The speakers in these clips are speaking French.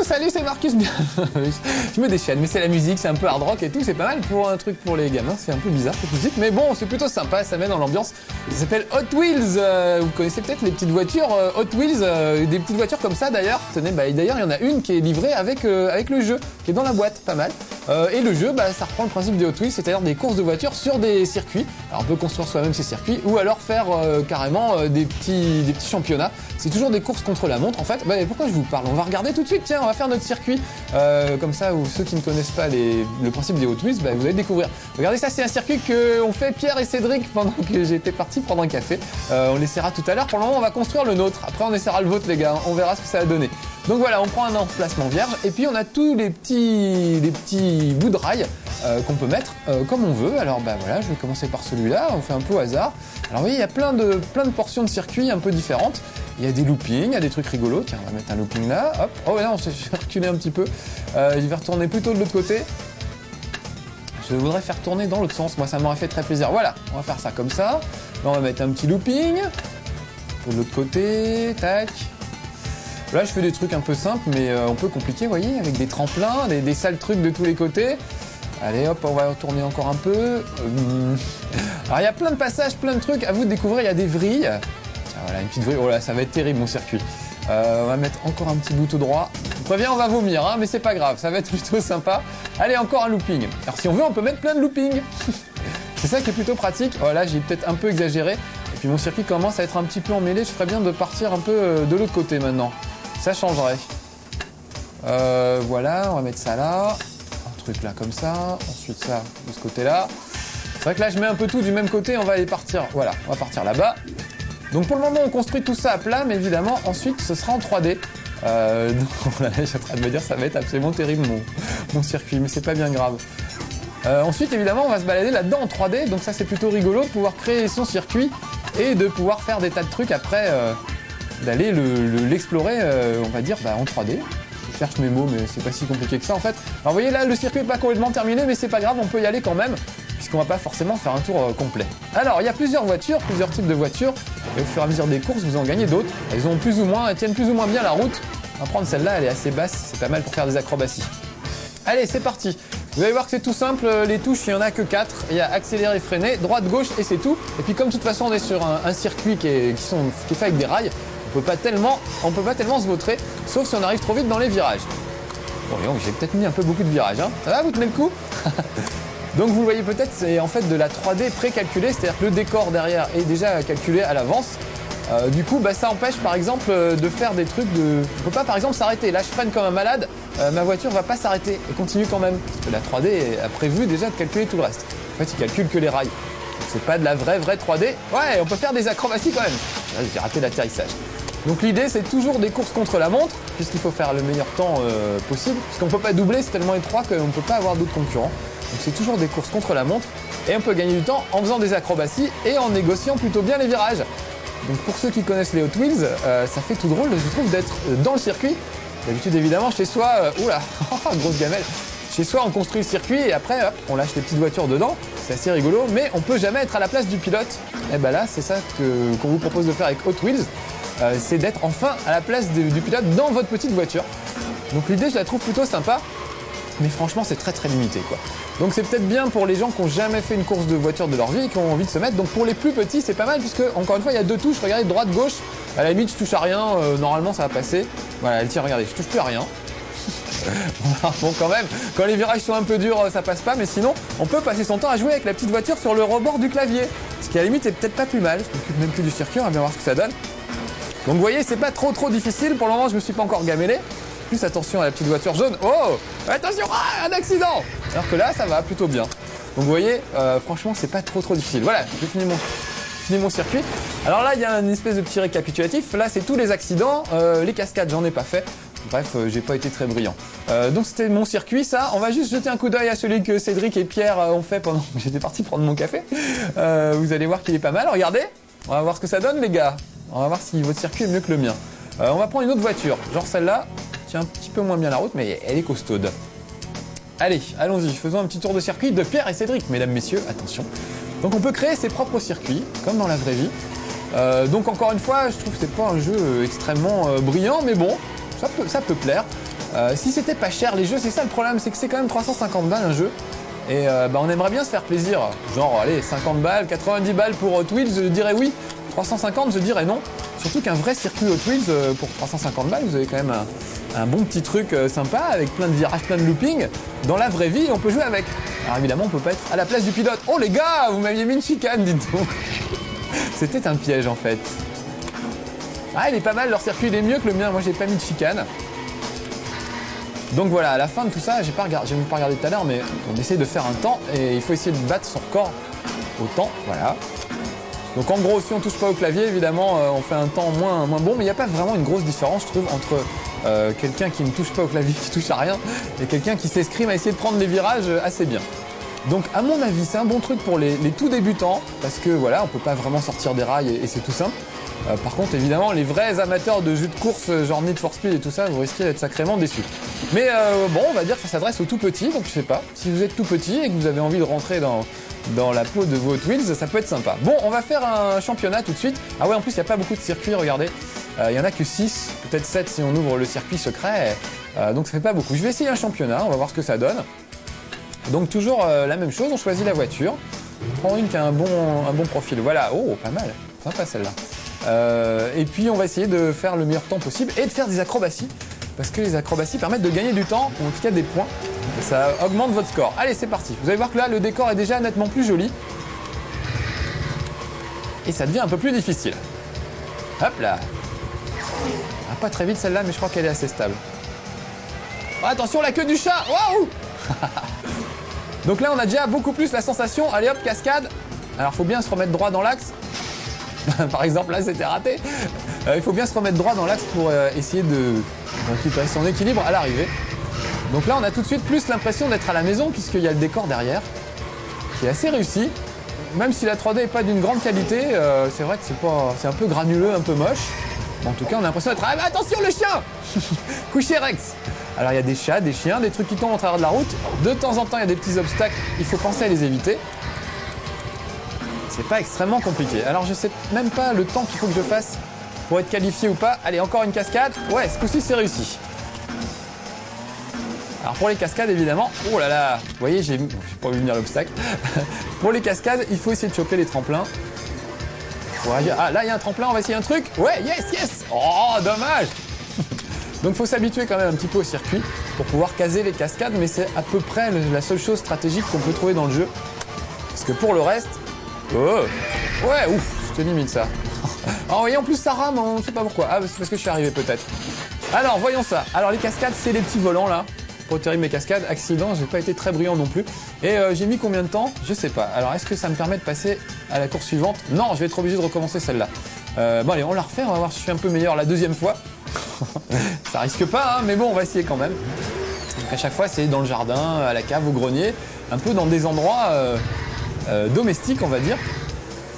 Salut, c'est Marcus. Je me déchaîne, mais c'est la musique, c'est un peu hard rock et tout, c'est pas mal pour un truc pour les gamins, c'est un peu bizarre cette musique, mais bon, c'est plutôt sympa, ça met dans l'ambiance. Ça s'appelle Hot Wheels, vous connaissez peut-être les petites voitures Hot Wheels, des petites voitures comme ça d'ailleurs. Tenez, d'ailleurs il y en a une qui est livrée avec le jeu, qui est dans la boîte, pas mal. Et le jeu, ça reprend le principe des Hot Wheels, c'est-à-dire des courses de voitures sur des circuits. Alors on peut construire soi-même ces circuits, ou alors faire carrément des petits championnats. C'est toujours des courses contre la montre en fait. Pourquoi je vous parle? On va regarder tout de suite, tiens, on va faire notre circuit. Comme ça, ou ceux qui ne connaissent pas le principe des Hot Wheels, vous allez découvrir. Regardez, ça c'est un circuit qu'ont fait Pierre et Cédric pendant que j'étais parti prendre un café. On l'essaiera tout à l'heure. Pour le moment, on va construire le nôtre. Après, on essaiera le vôtre, les gars. On verra ce que ça va donner. Donc voilà, on prend un emplacement vierge et puis on a tous les petits bouts de rail qu'on peut mettre comme on veut. Alors voilà, je vais commencer par celui-là. On fait un peu au hasard. Alors vous voyez, il y a plein de portions de circuits un peu différentes. Il y a des loopings, il y a des trucs rigolos. Tiens, on va mettre un looping là. Hop. Oh là, on s'est reculé un petit peu. Je vais retourner plutôt de l'autre côté. Je voudrais faire tourner dans l'autre sens. Moi, ça m'aurait fait très plaisir. Voilà, on va faire ça comme ça. Là, on va mettre un petit looping. De l'autre côté. Tac. Là, je fais des trucs un peu simples, mais un peu compliqués, vous voyez, avec des tremplins, des sales trucs de tous les côtés. Allez, hop, on va tourner encore un peu. Alors, il y a plein de passages, plein de trucs. À vous de découvrir, il y a des vrilles. Tiens, voilà, une petite vrille. Oh là, ça va être terrible, mon circuit. On va mettre encore un petit bout tout droit. Je préviens, on va vomir, hein, mais c'est pas grave, ça va être plutôt sympa. Allez, encore un looping. Alors, si on veut, on peut mettre plein de loopings. C'est ça qui est plutôt pratique. Oh là, j'ai peut-être un peu exagéré. Et puis, mon circuit commence à être un petit peu emmêlé. Je ferais bien de partir un peu de l'autre côté maintenant. Ça changerait. Voilà, on va mettre ça là. Un truc là comme ça. Ensuite ça de ce côté-là. C'est vrai que là je mets un peu tout du même côté. On va aller partir. Voilà, on va partir là-bas. Donc pour le moment on construit tout ça à plat, mais évidemment ensuite ce sera en 3D. Je suis en train de me dire ça va être absolument terrible mon circuit, mais c'est pas bien grave. Ensuite évidemment on va se balader là-dedans en 3D. Donc ça c'est plutôt rigolo de pouvoir créer son circuit et de pouvoir faire des tas de trucs après. D'aller l'explorer, on va dire, en 3D. Je cherche mes mots, mais c'est pas si compliqué que ça en fait. Alors vous voyez là, le circuit n'est pas complètement terminé, mais c'est pas grave, on peut y aller quand même, puisqu'on va pas forcément faire un tour complet. Alors il y a plusieurs voitures, plusieurs types de voitures, et au fur et à mesure des courses, vous en gagnez d'autres. Elles tiennent plus ou moins bien la route. On va prendre celle-là, elle est assez basse, c'est pas mal pour faire des acrobaties. Allez, c'est parti. Vous allez voir que c'est tout simple, les touches, il n'y en a que 4. Il y a accélérer, freiner, droite, gauche et c'est tout. Et puis comme de toute façon on est sur un circuit qui est fait avec des rails, on peut pas tellement se vautrer, sauf si on arrive trop vite dans les virages. Bon, j'ai peut-être mis un peu beaucoup de virages, hein. Ça va, vous tenez le coup? Donc vous le voyez peut-être, c'est en fait de la 3D pré-calculée, c'est-à-dire que le décor derrière est déjà calculé à l'avance. Du coup, ça empêche par exemple de faire des trucs de... On peut pas par exemple s'arrêter. Là, je freine comme un malade, ma voiture va pas s'arrêter et continue quand même. Parce que la 3D a prévu déjà de calculer tout le reste. En fait, il calcule que les rails. C'est pas de la vraie 3D. Ouais, on peut faire des acrobaties quand même. Là, j'ai raté l'atterrissage. Donc l'idée, c'est toujours des courses contre la montre, puisqu'il faut faire le meilleur temps possible. Parce qu'on peut pas doubler, c'est tellement étroit qu'on ne peut pas avoir d'autres concurrents. Donc c'est toujours des courses contre la montre. Et on peut gagner du temps en faisant des acrobaties et en négociant plutôt bien les virages. Donc pour ceux qui connaissent les Hot Wheels, ça fait tout drôle, je trouve, d'être dans le circuit. D'habitude, évidemment, chez soi, oula, grosse gamelle. Chez soi, on construit le circuit et après, hop, on lâche les petites voitures dedans. C'est assez rigolo, mais on peut jamais être à la place du pilote. Et là, c'est ça qu'on vous propose de faire avec Hot Wheels. C'est d'être enfin à la place du pilote dans votre petite voiture. Donc l'idée, je la trouve plutôt sympa. Mais franchement, c'est très très limité, quoi. Donc c'est peut-être bien pour les gens qui n'ont jamais fait une course de voiture de leur vie et qui ont envie de se mettre. Donc pour les plus petits, c'est pas mal puisque, encore une fois, il y a 2 touches. Regardez, droite, gauche. À la limite, je touche à rien. Normalement, ça va passer. Voilà, elle tient, regardez, je touche plus à rien. Bon, quand même, quand les virages sont un peu durs, ça passe pas. Mais sinon, on peut passer son temps à jouer avec la petite voiture sur le rebord du clavier. Ce qui, à la limite, est peut-être pas plus mal. Je m'occupe même plus du circuit, on va bien voir ce que ça donne. Donc vous voyez, c'est pas trop difficile. Pour le moment, je me suis pas encore gamellé. Plus attention à la petite voiture jaune. Oh, attention, un accident. Alors que là, ça va plutôt bien. Donc vous voyez, franchement, c'est pas trop difficile. Voilà, j'ai fini mon circuit. Alors là, il y a une espèce de petit récapitulatif. Là, c'est tous les accidents. Les cascades, j'en ai pas fait. Bref, j'ai pas été très brillant. Donc c'était mon circuit, ça. On va juste jeter un coup d'œil à celui que Cédric et Pierre ont fait pendant que j'étais parti prendre mon café. Vous allez voir qu'il est pas mal. Regardez, on va voir ce que ça donne, les gars. On va voir si votre circuit est mieux que le mien. On va prendre une autre voiture, genre celle-là. Tient un petit peu moins bien la route, mais elle est costaude. Allez, allons-y, faisons un petit tour de circuit de Pierre et Cédric, mesdames, messieurs, attention. Donc on peut créer ses propres circuits, comme dans la vraie vie. Donc encore une fois, je trouve que c'est pas un jeu extrêmement brillant, mais bon, ça peut plaire. Si c'était pas cher, les jeux, c'est ça le problème, c'est que c'est quand même 350 balles un jeu. Et on aimerait bien se faire plaisir. Genre, allez, 50 balles, 90 balles pour Hot Wheels, je dirais oui. 350, je dirais non. Surtout qu'un vrai circuit Hot Wheels, pour 350 balles, vous avez quand même un bon petit truc sympa, avec plein de virages, plein de looping. Dans la vraie vie, on peut jouer avec. Alors évidemment, on peut pas être à la place du pilote. Oh les gars, vous m'aviez mis une chicane, dites donc. C'était un piège en fait. Ah, il est pas mal, leur circuit il est mieux que le mien. Moi, j'ai pas mis de chicane. Donc voilà, à la fin de tout ça, j'ai même pas regardé tout à l'heure, mais on essaie de faire un temps et il faut essayer de battre son record au temps. Voilà. Donc en gros, si on touche pas au clavier, évidemment, on fait un temps moins bon, mais il n'y a pas vraiment une grosse différence, je trouve, entre quelqu'un qui ne touche pas au clavier, qui touche à rien, et quelqu'un qui s'escrime à essayer de prendre les virages assez bien. Donc à mon avis, c'est un bon truc pour les tout débutants, parce que voilà, on peut pas vraiment sortir des rails et c'est tout simple. Par contre, évidemment, les vrais amateurs de jeux de course, genre Need for Speed et tout ça, vous risquez d'être sacrément déçus. Mais bon, on va dire que ça s'adresse aux tout petits, donc je sais pas. Si vous êtes tout petit et que vous avez envie de rentrer dans la peau de vos Hot Wheels, ça peut être sympa. Bon, on va faire un championnat tout de suite. Ah ouais, en plus, il n'y a pas beaucoup de circuits, regardez. Il y en a que 6, peut-être 7 si on ouvre le circuit secret. Donc ça fait pas beaucoup. Je vais essayer un championnat, on va voir ce que ça donne. Donc toujours la même chose, on choisit la voiture. On prend une qui a un bon profil. Voilà, oh, pas mal. Sympa celle-là. Et puis on va essayer de faire le meilleur temps possible et de faire des acrobaties. Parce que les acrobaties permettent de gagner du temps, ou en tout cas des points. Et ça augmente votre score. Allez, c'est parti. Vous allez voir que là, le décor est déjà nettement plus joli. Et ça devient un peu plus difficile. Hop là. Ah, pas très vite celle-là, mais je crois qu'elle est assez stable. Oh, attention, la queue du chat. Waouh. Donc là, on a déjà beaucoup plus la sensation. Allez hop, cascade. Alors, faut bien se remettre droit dans l'axe. Par exemple, là, c'était raté. Il faut bien se remettre droit dans l'axe pour essayer de récupérer son équilibre à l'arrivée. Donc là, on a tout de suite plus l'impression d'être à la maison, puisqu'il y a le décor derrière, qui est assez réussi. Même si la 3D n'est pas d'une grande qualité, c'est vrai que c'est un peu granuleux, un peu moche. En tout cas, on a l'impression d'être... Ah, mais attention, le chien. Couché Rex. Alors, il y a des chats, des chiens, des trucs qui tombent au travers de la route. De temps en temps, il y a des petits obstacles. Il faut penser à les éviter. C'est pas extrêmement compliqué. Alors, je sais même pas le temps qu'il faut que je fasse pour être qualifié ou pas. Allez, encore une cascade. Ouais, ce coup-ci, c'est réussi. Alors, pour les cascades, évidemment... Oh là là. Vous voyez, j'ai pas vu venir l'obstacle. Pour les cascades, il faut essayer de choper les tremplins. Ah, là, il y a un tremplin, on va essayer un truc. Ouais, yes. Oh, dommage. Donc, il faut s'habituer quand même un petit peu au circuit pour pouvoir caser les cascades, mais c'est à peu près la seule chose stratégique qu'on peut trouver dans le jeu. Parce que pour le reste... Oh. Ouais, ouf, c'était limite ça. Ah, vous voyez, en plus, ça rame, on ne sait pas pourquoi. Ah, c'est parce que je suis arrivé peut-être. Alors, voyons ça. Alors, les cascades, c'est les petits volants, là. Pour tirer mes cascades, accident, j'ai pas été très brillant non plus. Et j'ai mis combien de temps? Je sais pas. Alors, est-ce que ça me permet de passer à la course suivante? Non, je vais être obligé de recommencer celle-là. Bon, allez, on la refait, on va voir si je suis un peu meilleur la deuxième fois. Ça risque pas, hein, mais bon, on va essayer quand même. Donc, à chaque fois, c'est dans le jardin, à la cave, au grenier, un peu dans des endroits domestiques, on va dire.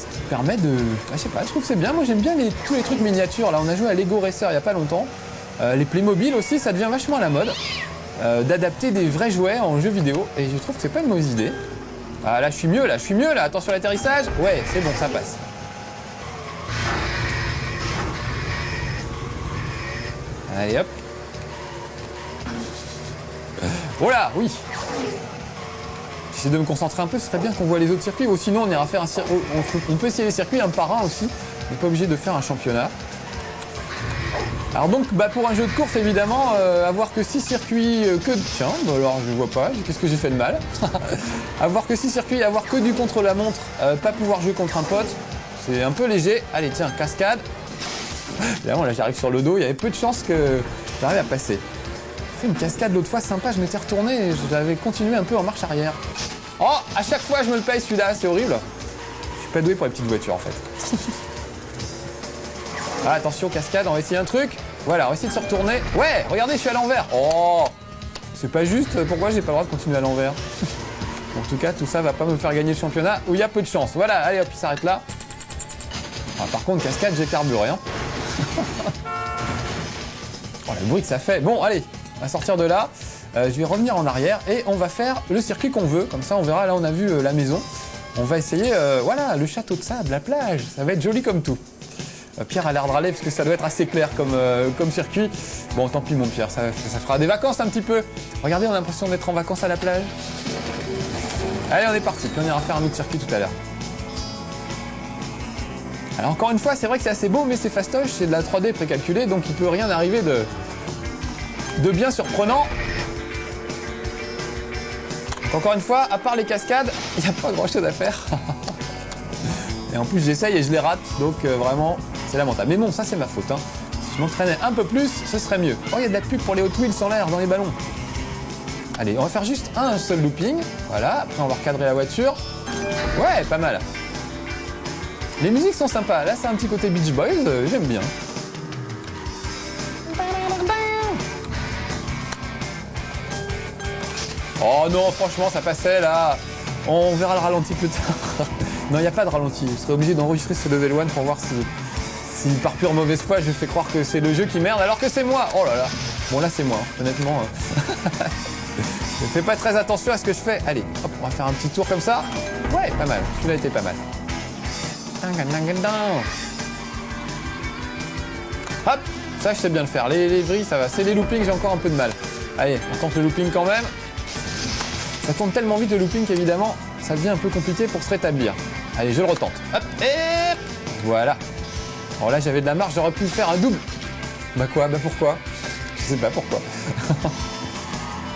Ce qui permet de... Ah, je sais pas, je trouve que c'est bien. Moi, j'aime bien tous les trucs miniatures. Là, on a joué à Lego Racer il y a pas longtemps. Les Playmobil aussi, ça devient vachement à la mode. D'adapter des vrais jouets en jeu vidéo et je trouve que c'est pas une mauvaise idée. Ah là je suis mieux là, attention à l'atterrissage. Ouais, c'est bon, ça passe. Allez hop. Voilà, oui. J'essaie de me concentrer un peu, ce serait bien qu'on voit les autres circuits, ou sinon on ira faire on peut essayer les circuits un par un aussi. On n'est pas obligé de faire un championnat. Alors donc pour un jeu de course évidemment, avoir que 6 circuits Tiens, bah alors je vois pas, qu'est-ce que j'ai fait de mal. Avoir que 6 circuits, avoir que du contre-la-montre, pas pouvoir jouer contre un pote, c'est un peu léger. Allez tiens, cascade. Évidemment là j'arrive sur le dos, il y avait peu de chances que j'arrive à passer. J'ai fait une cascade l'autre fois sympa, je m'étais retourné et j'avais continué un peu en marche arrière. Oh, à chaque fois je me le paye celui-là, c'est horrible. Je suis pas doué pour les petites voitures en fait. Ah, attention, cascade, on va essayer un truc. Voilà, on va essayer de se retourner. Ouais, regardez, je suis à l'envers. Oh, c'est pas juste, pourquoi j'ai pas le droit de continuer à l'envers? En tout cas, tout ça va pas me faire gagner le championnat où il y a peu de chance. Voilà, allez hop, il s'arrête là. Ah, par contre, cascade, j'ai carburé. Hein. Oh, le bruit que ça fait. Bon, allez, on va sortir de là. Je vais revenir en arrière et on va faire le circuit qu'on veut. Comme ça, on verra. Là, on a vu la maison. On va essayer, voilà, le château de sable, la plage. Ça va être joli comme tout. Pierre a l'air de râler parce que ça doit être assez clair comme circuit. Bon, tant pis mon Pierre, ça fera des vacances un petit peu. Regardez, on a l'impression d'être en vacances à la plage. Allez, on est parti, puis on ira faire un autre circuit tout à l'heure. Alors encore une fois, c'est vrai que c'est assez beau, mais c'est fastoche, c'est de la 3D précalculée, donc il peut rien arriver de bien surprenant. Encore une fois, à part les cascades, il n'y a pas grand chose à faire. Et en plus j'essaye et je les rate, donc vraiment c'est lamentable. Mais bon, ça c'est ma faute, hein. Si je m'entraînais un peu plus, ce serait mieux. Oh, il y a de la pub pour les Hot Wheels en l'air, dans les ballons. Allez, on va faire juste un seul looping, voilà, après on va recadrer la voiture. Ouais, pas mal. Les musiques sont sympas, là c'est un petit côté Beach Boys, j'aime bien. Oh non, franchement, ça passait là. On verra le ralenti plus tard. Non, il n'y a pas de ralenti. Je serais obligé d'enregistrer ce level 1 pour voir si par pure mauvaise foi, je fais croire que c'est le jeu qui merde alors que c'est moi. Oh là là. Bon, là, c'est moi, honnêtement. Je fais pas très attention à ce que je fais. Allez, hop, on va faire un petit tour comme ça. Ouais, pas mal. Celui-là était pas mal. Hop, ça, je sais bien le faire. Les vrilles, ça va. C'est les loopings, j'ai encore un peu de mal. Allez, on tente le looping quand même. Ça tourne tellement vite le looping qu'évidemment, ça devient un peu compliqué pour se rétablir. Allez, je le retente. Hop, et voilà. Alors là, j'avais de la marge, j'aurais pu faire un double. Bah quoi? Bah pourquoi? Je sais pas pourquoi.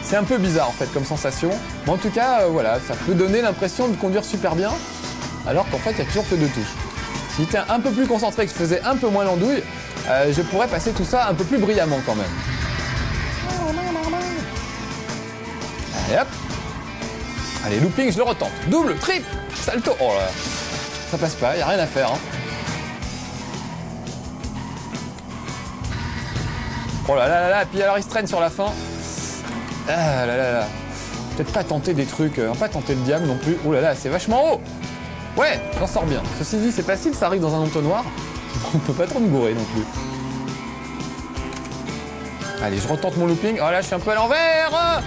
C'est un peu bizarre en fait comme sensation. Mais en tout cas, voilà, ça peut donner l'impression de conduire super bien, alors qu'en fait, il y a toujours peu de touches. Si j'étais un peu plus concentré, que je faisais un peu moins l'andouille, je pourrais passer tout ça un peu plus brillamment quand même. Allez hop. Allez, looping, je le retente. Double, triple, salto. Oh là, ça passe pas, il n'y a rien à faire. Hein. Oh là là là là, puis alors il se traîne sur la fin. Ah là là là. Peut-être pas tenter des trucs, pas tenter le diable non plus. Oh là là, c'est vachement haut. Ouais, j'en sors bien. Ceci dit, c'est facile, ça arrive dans un entonnoir. On peut pas trop me gourer non plus. Allez, je retente mon looping. Oh là, je suis un peu à l'envers.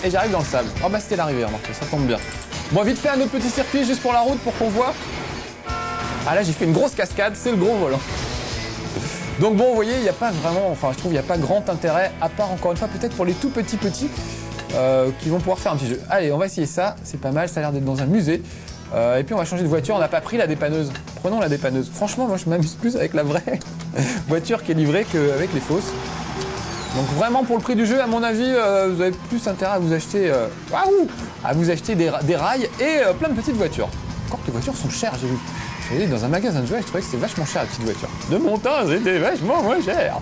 Et j'arrive dans le sable. Oh bah c'était l'arrivée, remarquez, ça tombe bien. Bon, vite fait un autre petit circuit juste pour la route pour qu'on voit. Ah là, j'ai fait une grosse cascade, c'est le gros volant. Donc bon, vous voyez, il n'y a pas vraiment, enfin je trouve il n'y a pas grand intérêt, à part encore une fois peut-être pour les tout petits qui vont pouvoir faire un petit jeu. Allez, on va essayer ça, c'est pas mal, ça a l'air d'être dans un musée. Et puis on va changer de voiture, on n'a pas pris la dépanneuse. Prenons la dépanneuse. Franchement, moi je m'amuse plus avec la vraie voiture qui est livrée qu'avec les fausses. Donc vraiment pour le prix du jeu, à mon avis, vous avez plus intérêt à vous acheter, des rails et plein de petites voitures. Encore que les voitures sont chères, j'ai vu. Vous voyez, dans un magasin de jouets, je trouvais que c'était vachement cher les petites voitures. De mon temps, c'était vachement moins cher.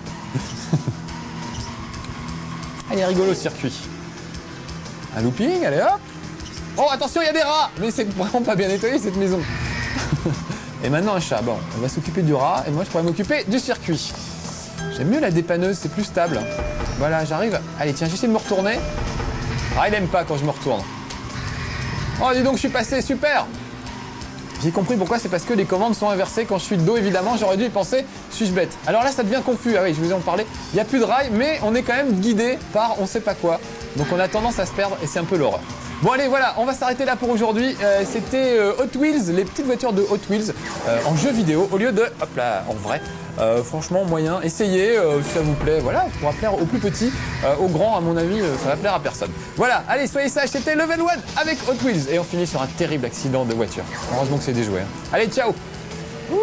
Allez, rigolo ce circuit. Un looping, allez hop. Oh, attention, il y a des rats. Mais c'est vraiment pas bien nettoyé cette maison. Et maintenant un chat. Bon, on va s'occuper du rat et moi je pourrais m'occuper du circuit. J'aime mieux la dépanneuse, c'est plus stable. Voilà, j'arrive. Allez, tiens, j'essaie de me retourner. Ah, il aime pas quand je me retourne. Oh, dis donc, je suis passé, super. J'ai compris pourquoi, c'est parce que les commandes sont inversées. Quand je suis de dos, évidemment, j'aurais dû y penser. Suis-je bête? Alors là, ça devient confus. Ah oui, je vous en parlais. Il n'y a plus de rails, mais on est quand même guidé par on sait pas quoi. Donc on a tendance à se perdre et c'est un peu l'horreur. Bon allez, voilà, on va s'arrêter là pour aujourd'hui. C'était Hot Wheels, les petites voitures de Hot Wheels en jeu vidéo au lieu de, hop là, en vrai. Franchement, moyen, essayez, si ça vous plaît, voilà, ça pourra plaire aux plus petits, aux grands, à mon avis, ça va plaire à personne. Voilà, allez, soyez sages, c'était Level 1 avec Hot Wheels, et on finit sur un terrible accident de voiture. Heureusement que c'est des jouets. Hein. Allez, ciao. Ouh.